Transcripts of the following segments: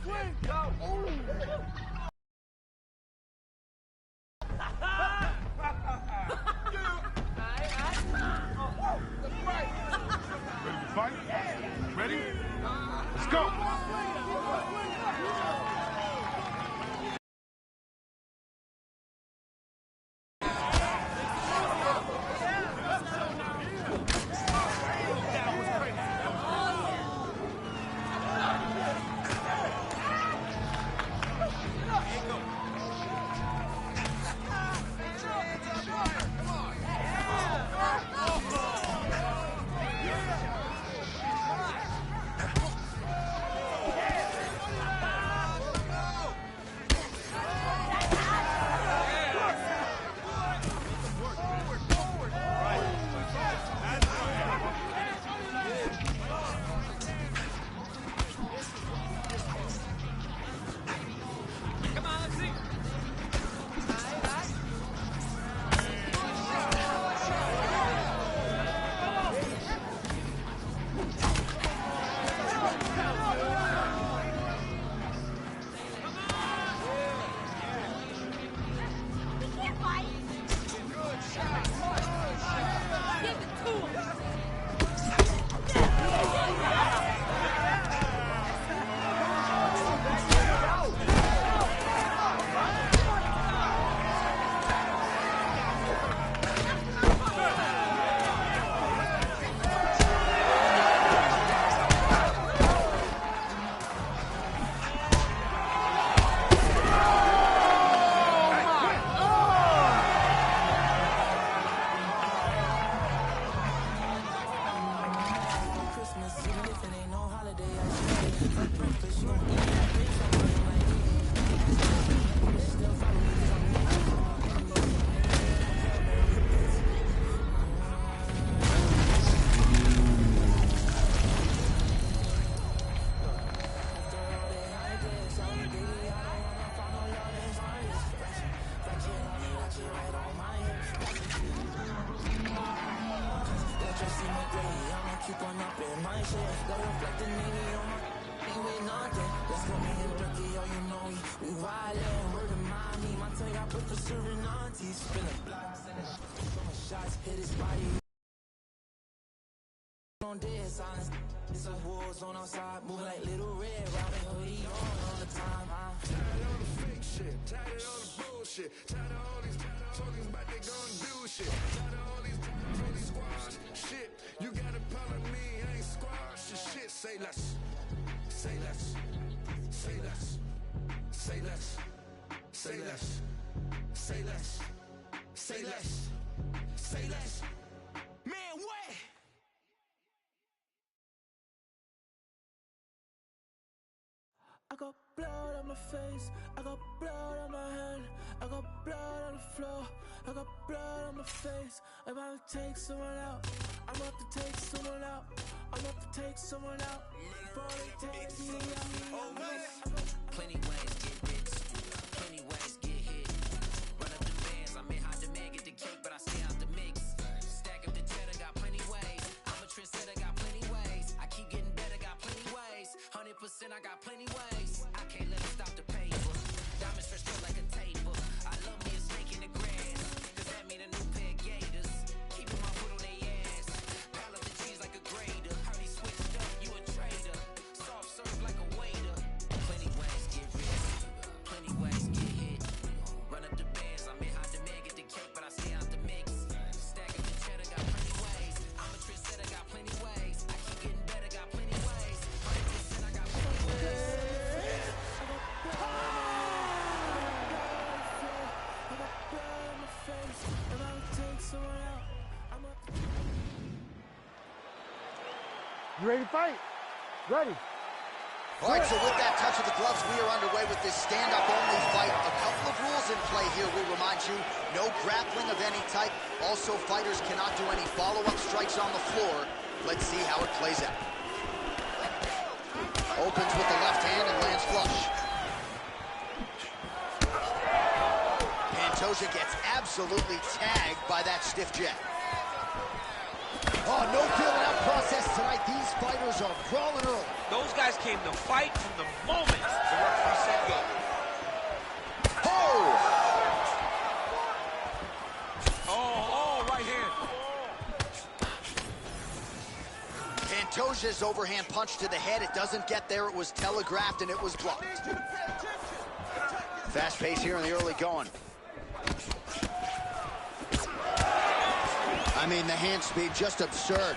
Ready to fight? Ready? Let's go! It's a war zone outside, move like little red, Robin Hoodie on all the time. Tired of all the fake shit, tired of all the bullshit, tired of all these talking about they gon' do shit, tired of all these squash shit. You got a problem with me, I ain't squash your shit. Say less, say less, say less, say less, say less, say less, say less, say less. Man, what? I got blood on my face, I got blood on my hand, I got blood on the floor, I got blood on my face. I'm about to take someone out, I'm about to take someone out, I'm about to take someone out. Before they take me out. Plenty ways get rich, plenty ways get hit. Run up the bands, I'm in high demand, get the cake, but I stay out the mix. Stack up the cheddar, got plenty ways. I'm a trendsetter, got plenty ways. I keep getting better, got plenty ways. 100%, I got plenty ways. I can't let it stop the paper. Diamonds fresh still like a taper. I love me a snake in the grass, cause that mean a new pair of gators. Keeping my foot on they ass. Pile up the cheese like a grater. Heard he switched up, you a traitor. Soft serve like a waiter. Plenty ways get rich, plenty ways get hit. Run up the bands, I'm in high demand, get the cake, but I stay out the mix. Stack up the cheddar, got plenty ways. I'm a trendsetter, got plenty ways. I keep getting better, got plenty ways. 100%, I got plenty ways. You ready to fight? Ready. All right, so with that touch of the gloves, we are underway with this stand-up-only fight. A couple of rules in play here, we remind you. No grappling of any type. Also, fighters cannot do any follow-up strikes on the floor. Let's see how it plays out. Opens with the left hand and lands flush. Pantoja gets absolutely tagged by that stiff jab. Oh, no feeling out process tonight. These fighters are crawling early. Those guys came to fight from the moment. Pantoja's overhand punch to the head. It doesn't get there. It was telegraphed, and it was blocked. Fast pace here in the early going. I mean, the hand speed, just absurd.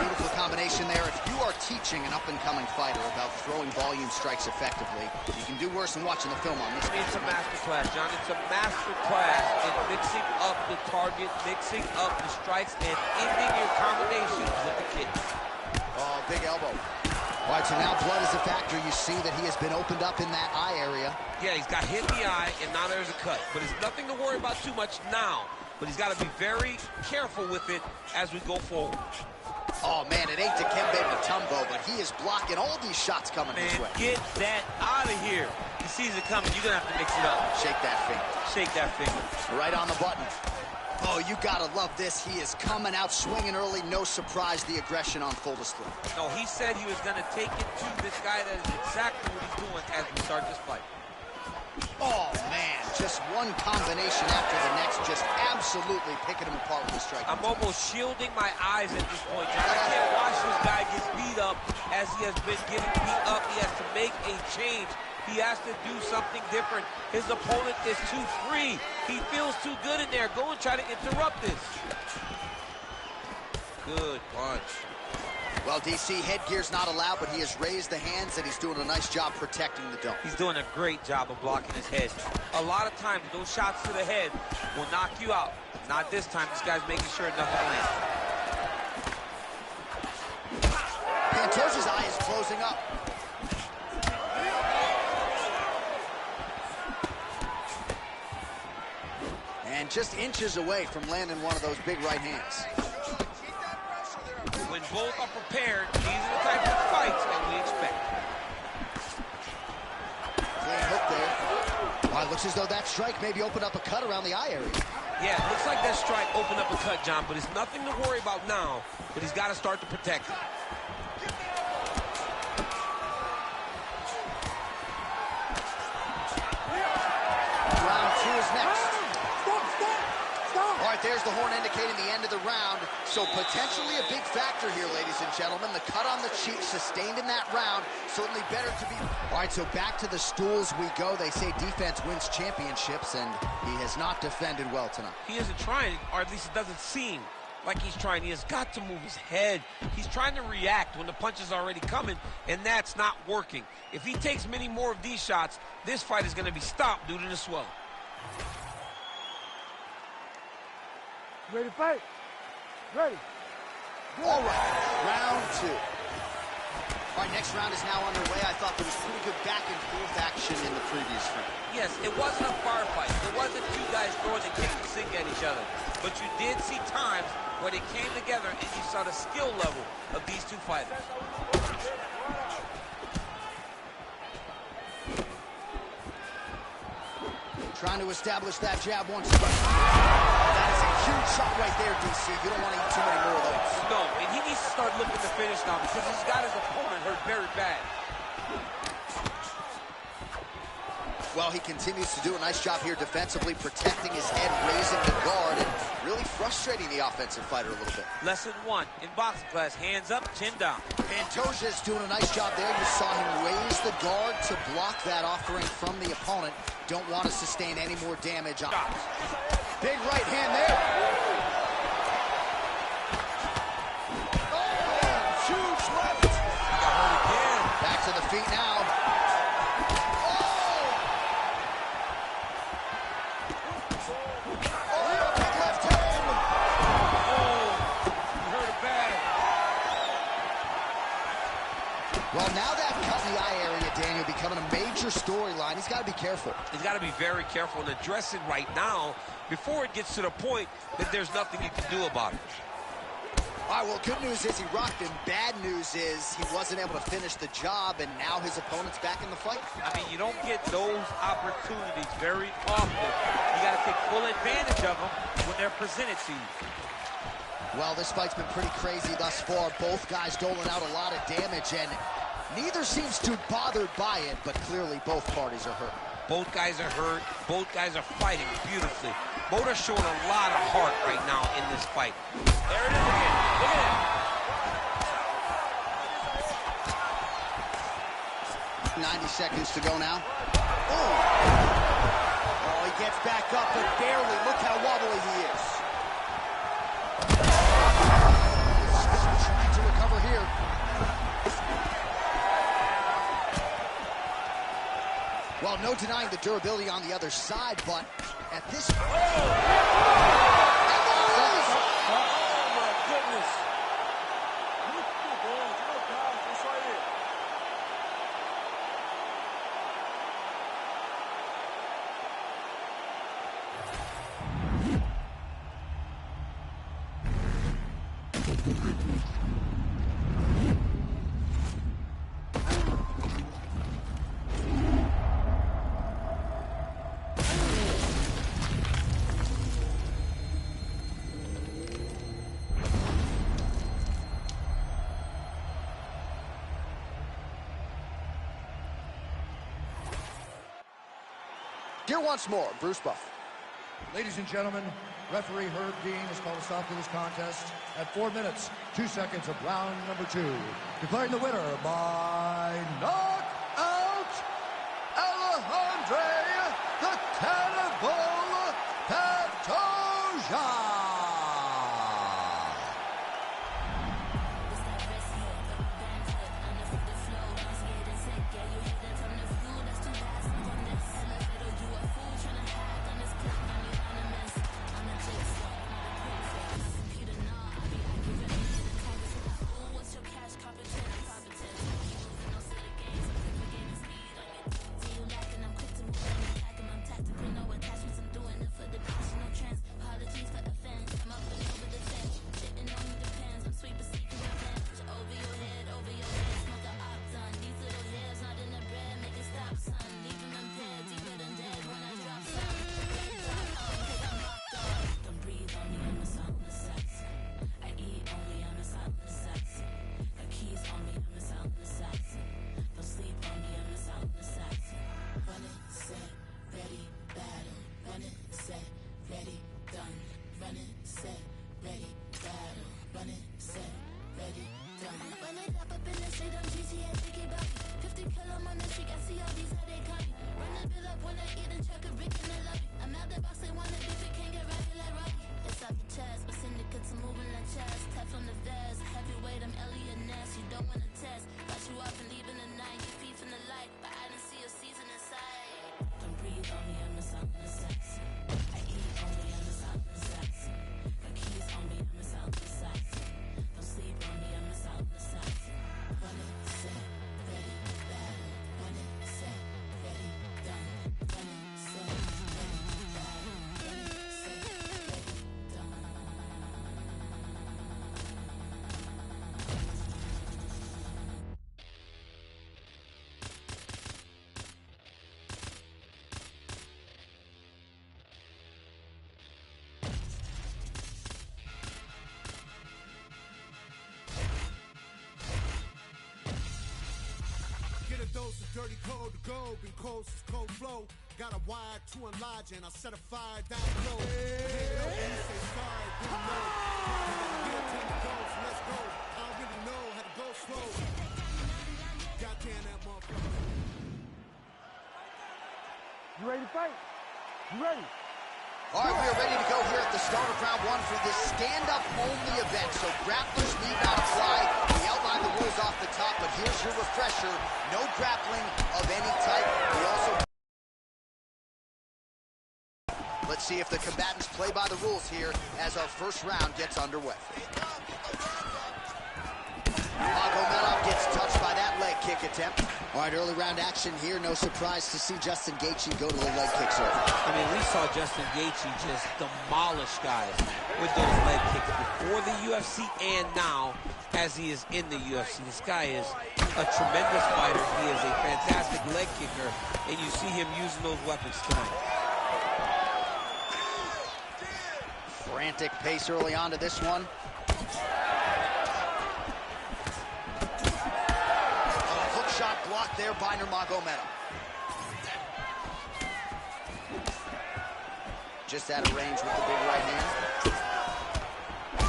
Beautiful combination there. If you are teaching an up-and-coming fighter about throwing volume strikes effectively, you can do worse than watching the film on this. It's a master class, John. It's a master class in mixing up the target, mixing up the strikes, and ending your combinations with the kick. Oh, big elbow. All right, so now blood is a factor. You see that he has been opened up in that eye area. Yeah, he's got hit in the eye, and now there's a cut. But it's nothing to worry about too much now. But he's got to be very careful with it as we go forward. Oh, man, it ain't Dikembe Mutombo, but he is blocking all these shots coming his way. Get that out of here. He sees it coming. You're going to have to mix it up. Shake that finger. Shake that finger. Right on the button. Oh, you got to love this. He is coming out swinging early. No surprise, the aggression on full display. No, he said he was going to take it to this guy. That is exactly what he's doing as we start this fight. Oh, man, just one combination after the next, just absolutely picking him apart with the strike. I'm almost shielding my eyes at this point, John. I can't watch this guy get beat up as he has been getting beat up. He has to make a change. He has to do something different. His opponent is too free. He feels too good in there. Go and try to interrupt this. Good punch. Well, DC, headgear's not allowed, but he has raised the hands, and he's doing a nice job protecting the dome. He's doing a great job of blocking his head. A lot of times, those shots to the head will knock you out. Not this time. This guy's making sure nothing lands. Pantoja's eye is closing up. And just inches away from landing one of those big right hands. When both are prepared, these are the types of fights that we expect. Clean hook there. Well, it looks as though that strike maybe opened up a cut around the eye area. Yeah, it looks like that strike opened up a cut, John, but it's nothing to worry about now, but he's got to start to protect it. Round two is next. All right, there's the horn indicating the end of the round. So potentially a big factor here, ladies and gentlemen. The cut on the cheek sustained in that round. Certainly better to be... All right, so back to the stools we go. They say defense wins championships, and he has not defended well tonight. He isn't trying, or at least it doesn't seem like he's trying. He has got to move his head. He's trying to react when the punch is already coming, and that's not working. If he takes many more of these shots, this fight is going to be stopped due to the swelling. Ready to fight? Ready. All right, round two. All right, next round is now underway. I thought there was pretty good back and forth action in the previous round. Yes, it wasn't a bar fight. It wasn't two guys throwing the kick and sink at each other. But you did see times where they came together and you saw the skill level of these two fighters. Trying to establish that jab once again. That is a huge shot right there, DC. You don't want to eat too many more of those. No, and he needs to start looking to finish now because he's got his opponent hurt very bad. Well, he continues to do a nice job here defensively, protecting his head, raising the guard, and really frustrating the offensive fighter a little bit. Lesson one in boxing class, hands up, chin down. Pantoja's doing a nice job there. You saw him raise the guard to block that offering from the opponent. Don't want to sustain any more damage on him. Big right hand there. Oh, huge left. He got hurt again. Back to the feet now. Well, now that cut in the eye area, Daniel, becoming a major storyline. He's got to be careful. He's got to be very careful and address it right now before it gets to the point that there's nothing you can do about it. All right, well, good news is he rocked him. Bad news is he wasn't able to finish the job, and now his opponent's back in the fight. I mean, you don't get those opportunities very often. You got to take full advantage of them when they're presented to you. Well, this fight's been pretty crazy thus far. Both guys doling out a lot of damage, and neither seems too bothered by it, but clearly both parties are hurt. Both guys are hurt. Both guys are fighting beautifully. Both are showing a lot of heart right now in this fight. There it is again. Look at that. 90 seconds to go now. Oh, he gets back up, but barely. Look how wobbly he is. Still trying to recover here. Well, no denying the durability on the other side, but at this point... Oh, my goodness. Here once more, Bruce Buff. Ladies and gentlemen, referee Herb Dean has called a stop to this contest at 4 minutes, 2 seconds of round number 2. Declaring the winner by knockout, Alejandro the Cannibal Pantoja. Dose of dirty cold to go, been cold since cold flow. Got a wire to enlarge and I set a fire down low. Say sorry, didn't know. Here till the goes, let's go. I don't really know how to go slow. Goddamn that motherfucker. You ready to fight? You ready? All right, we are ready to go here at the start of round 1 for this stand-up only event. So grapplers need not apply. We outlined the rules off the top, but here's your refresher. No grappling of any type. We also... Let's see if the combatants play by the rules here as our first round gets underway. Magomedov gets touched by that leg kick attempt. All right, early round action here. No surprise to see Justin Gaethje go to the leg kicks early. I mean, we saw Justin Gaethje just demolish guys with those leg kicks before the UFC and now as he is in the UFC. This guy is a tremendous fighter. He is a fantastic leg kicker, and you see him using those weapons tonight. Frantic pace early on to this one. Shot blocked there by Nurmagomedov. Just out of range with the big right hand.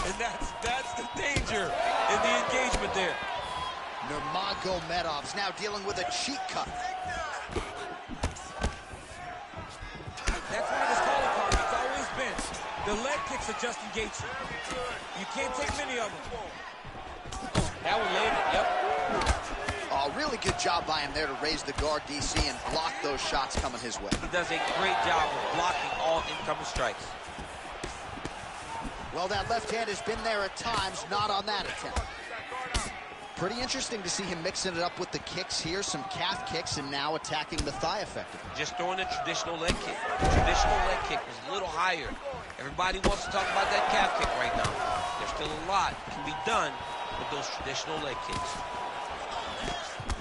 And that's the danger in the engagement there. Nurmagomedov's now dealing with a cheek cut. That's one of his calling cards. It's always been the leg kicks of Justin Gaethje. You can't take many of them. That one landed, yep. Oh, really good job by him there to raise the guard, DC, and block those shots coming his way. He does a great job of blocking all incoming strikes. Well, that left hand has been there at times, not on that attempt. Pretty interesting to see him mixing it up with the kicks here, some calf kicks, and now attacking the thigh effectively. Just throwing a traditional leg kick. The traditional leg kick was a little higher. Everybody wants to talk about that calf kick right now. There's still a lot can be done with those traditional leg kicks.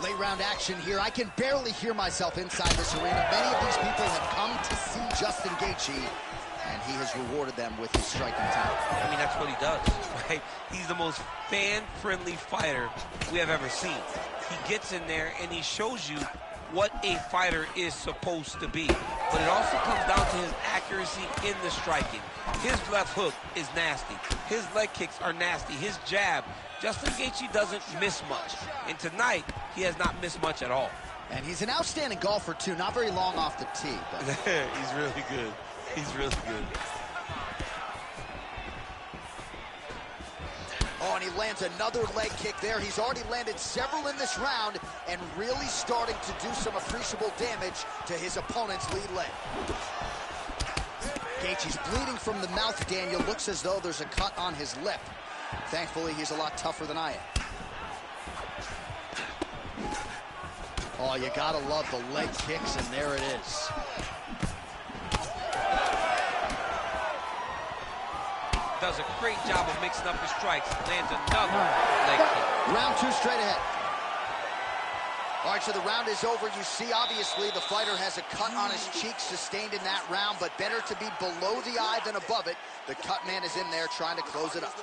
Late round action here. I can barely hear myself inside this arena. Many of these people have come to see Justin Gaethje, and he has rewarded them with his striking talent. I mean, that's what he does, right? He's the most fan-friendly fighter we have ever seen. He gets in there and he shows you what a fighter is supposed to be. But it also comes down to his accuracy in the striking. His left hook is nasty. His leg kicks are nasty. His jab, Justin Gaethje doesn't miss much. And tonight, he has not missed much at all. And he's an outstanding golfer, too. Not very long off the tee. But he's really good. He's really good. Oh, and he lands another leg kick there. He's already landed several in this round and really starting to do some appreciable damage to his opponent's lead leg. Gaethje's bleeding from the mouth, Daniel. Looks as though there's a cut on his lip. Thankfully, he's a lot tougher than I am. Oh, you gotta love the leg kicks, and there it is. Does a great job of mixing up his strikes. Lands another leg kick. Round two straight ahead. All right, so the round is over. You see, obviously, the fighter has a cut on his cheek sustained in that round, but better to be below the eye than above it. The cut man is in there trying to close it up.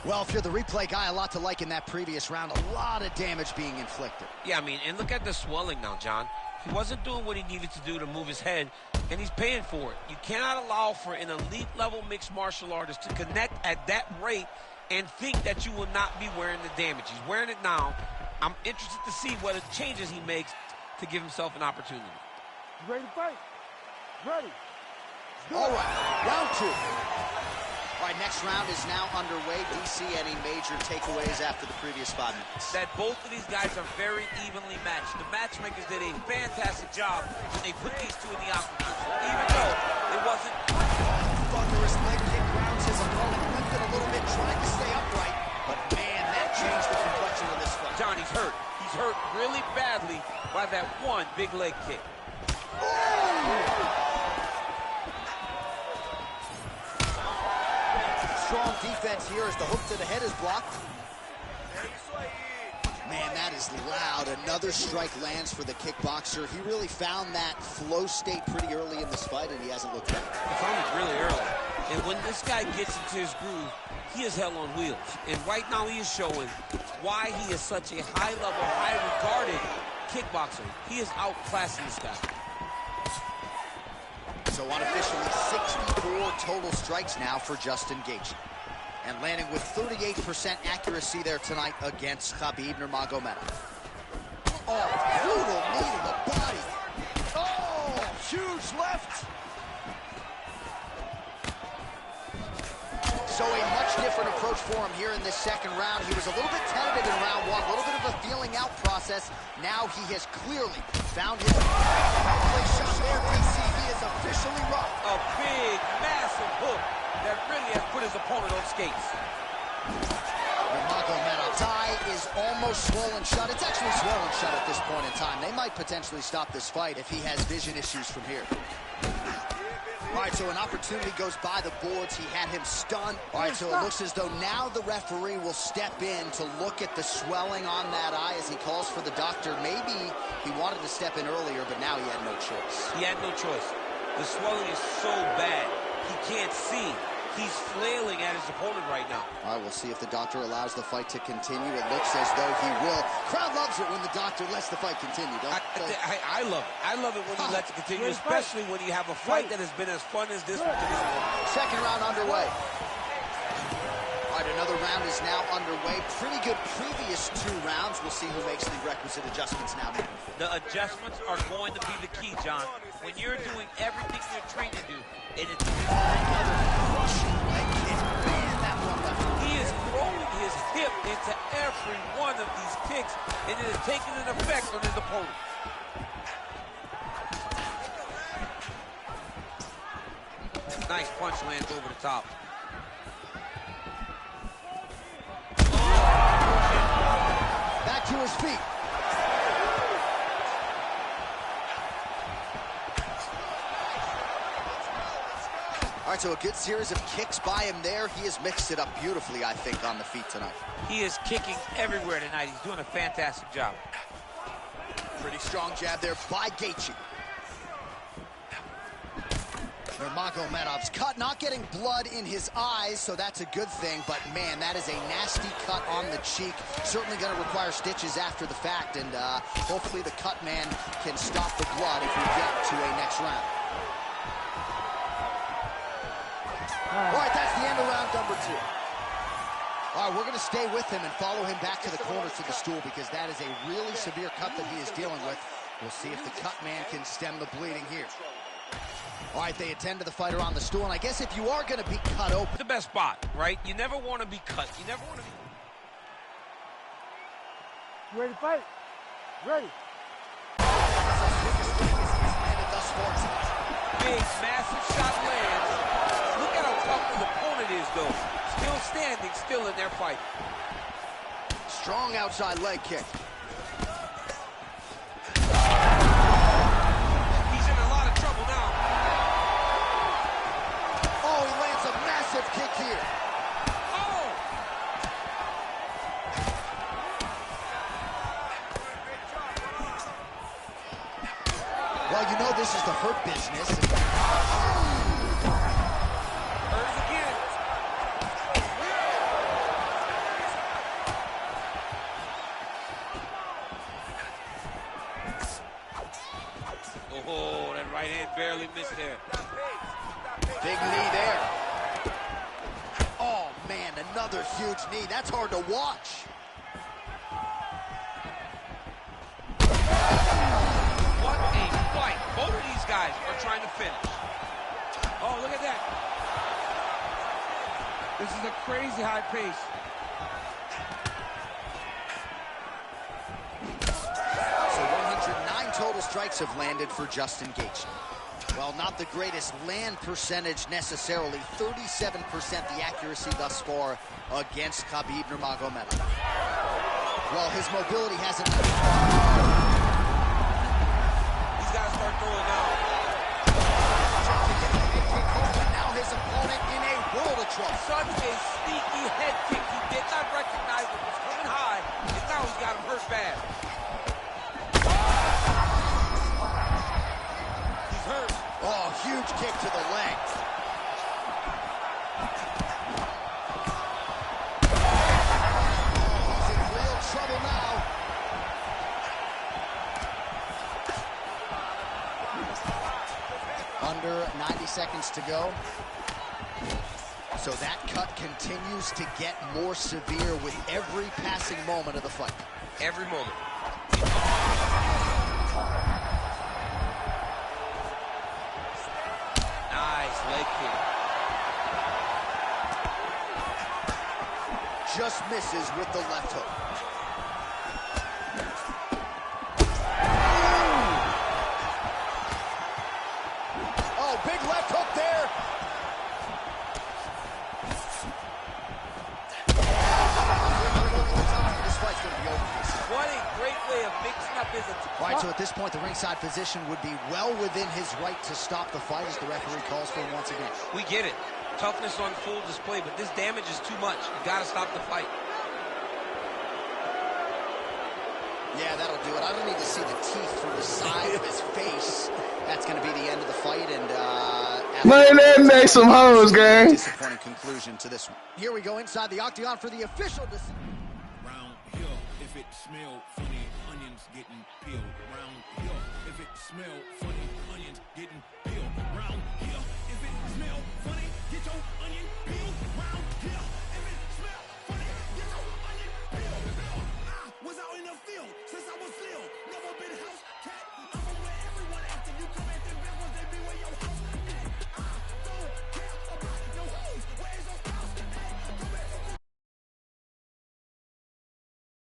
Well, if you're the replay guy, a lot to like in that previous round. A lot of damage being inflicted. Yeah, I mean, and look at the swelling now, John. He wasn't doing what he needed to do to move his head, and he's paying for it. You cannot allow for an elite-level mixed martial artist to connect at that rate and think that you will not be wearing the damage. He's wearing it now. I'm interested to see what changes he makes to give himself an opportunity. You ready to fight? Ready. All right, round two. All right, next round is now underway. DC, any major takeaways after the previous 5 minutes? That both of these guys are very evenly matched. The matchmakers did a fantastic job when they put these two in the octagon. Even though it wasn't... Thunderous leg kick grounds his opponent, lifted a little bit, trying to stay upright. But man, that changed the complexion of this fight. John, he's hurt. He's hurt really badly by that one big leg kick. Strong defense here as the hook to the head is blocked. Man, that is loud. Another strike lands for the kickboxer. He really found that flow state pretty early in this fight, and he hasn't looked back. He found it really early. And when this guy gets into his groove, he is hell on wheels. And right now he is showing why he is such a high-level, high-regarded kickboxer. He is outclassing this guy. So unofficially, 64 total strikes now for Justin Gaethje. And landing with 38% accuracy there tonight against Khabib Nurmagomedov. Oh, brutal knee to the body. Oh, huge left. So a much different approach for him here in this second round. He was a little bit tentative in round one, a little bit of a feeling out process. Now he has clearly found his shot there, DC. He is officially rocked. A big, massive hook that really has put his opponent on skates. Nurmagomedov's eye is almost swollen shut. It's actually swollen shut at this point in time. They might potentially stop this fight if he has vision issues from here. All right, so an opportunity goes by the boards. He had him stunned. All right, so it looks as though now the referee will step in to look at the swelling on that eye as he calls for the doctor. Maybe he wanted to step in earlier, but now he had no choice. He had no choice. The swelling is so bad, he can't see. He's flailing at his opponent right now. All right, we'll see if the doctor allows the fight to continue. It looks as though he will. Crowd loves it when the doctor lets the fight continue, don't they? I love it. I love it when he lets it continue, especially when you have a fight that has been as fun as this one to this point. Second round underway. All right, Another round is now underway. Pretty good previous 2 rounds. We'll see who makes the requisite adjustments now. The adjustments are going to be the key, John. When you're doing everything you're trained to do, and it's Rushing leg kick. Man, that one left. he is throwing his hip into every one of these kicks, and it is taking an effect on his opponent. Nice punch lands over the top. Back to his feet. All right, so a good series of kicks by him there. He has mixed it up beautifully, I think, on the feet tonight. He is kicking everywhere tonight. He's doing a fantastic job. Pretty strong jab there by Gaethje. Nurmagomedov's cut, not getting blood in his eyes, so that's a good thing. But, man, that is a nasty cut on the cheek. Certainly going to require stitches after the fact, and hopefully the cut man can stop the blood if we get to a next round. All right, that's the end of round number 2. All right, we're going to stay with him and follow him back to the corner to the stool because that is a really severe cut that he is dealing with. We'll see if the cut man can stem the bleeding here. All right, they attend to the fighter on the stool, and I guess if you are going to be cut open... The best spot, right? You never want to be cut. You never want to be... You ready to fight? Ready. Big, massive shot lands. Look at how tough his opponent is, though. Still standing, still in their fight. Strong outside leg kick. He's in a lot of trouble now. Oh, he lands a massive kick here. Oh! Well, you know this is the hurt business. Hurts again. Oh, that right hand barely missed there. Big knee there. Oh, man, another huge knee. That's hard to watch. What a fight. Both of these guys are trying to finish. Oh, look at that. This is a crazy high pace. So 109 total strikes have landed for Justin Gaethje. Well, not the greatest land percentage necessarily. 37% the accuracy thus far against Khabib Nurmagomedov. Well, his mobility hasn't... He's got to start throwing now. Now his opponent in a world of trouble. Such a sneaky head kick. He did not recognize it was coming high, and now he's got him hurt bad. He's hurt. Oh, huge kick to the leg. He's in real trouble now. Under 90 seconds to go. So that cut continues to get more severe with every passing moment of the fight. Every moment. Nice leg kick. Just misses with the left hook. Oh, big left hook there. This fight's going to be over. What a great way of mixing up his attack. All right, so at this point, the ringside physician would be well within his right to stop the fight as the referee calls for him once again. We get it. Toughness on full display, but this damage is too much. You got to stop the fight. Yeah, that'll do it. I don't need to see the teeth from the side of his face. That's going to be the end of the fight, and Man, that make some hoes, gang. disappointing conclusion to this one. Here we go inside the octagon for the official decision. Round here, if it smell funny, onions getting peeled. Round here, if it smell funny, onions getting peeled. Round